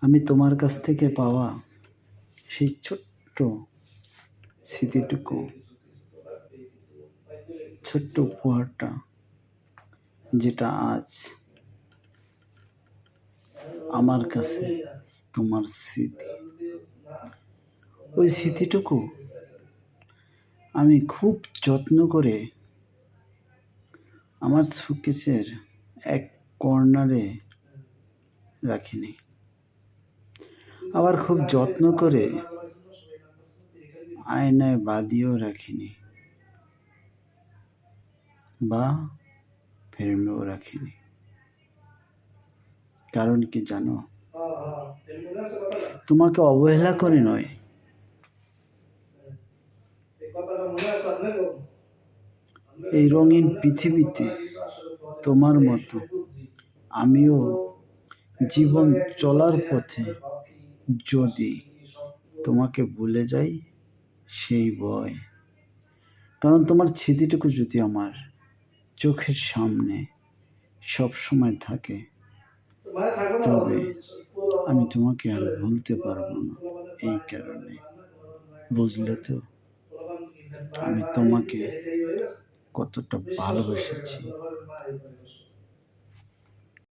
আমি তোমার কাছ থেকে পাওয়া সেই ছোট্ট স্মৃতিটুকু, ছোট্ট উপহারটা, যেটা আজ আমার কাছে তোমার স্মৃতি, ওই স্মৃতিটুকু আমি খুব যত্ন করে আমার শোকেসের এক কর্নারে রাখিনি, আবার খুব যত্ন করে আয়নায় বাঁধিয়েও রাখিনি বা ফ্রেমেও রাখিনি। কারণ কি জানো? তোমাকে অবহেলা করে নয়, এই রঙিন পৃথিবীতে তোমার মতো আমিও জীবন চলার পথে যদি তোমাকে ভুলে যাই, সেই ভয়। কারণ তোমার স্মৃতিটুকু যদি আমার চোখের সামনে সব সময় থাকে, তবে আমি তোমাকে আর ভুলতে পারবো না। এই কারণে, বুঝলে তো আমি তোমাকে কতটা ভালোবেসেছি।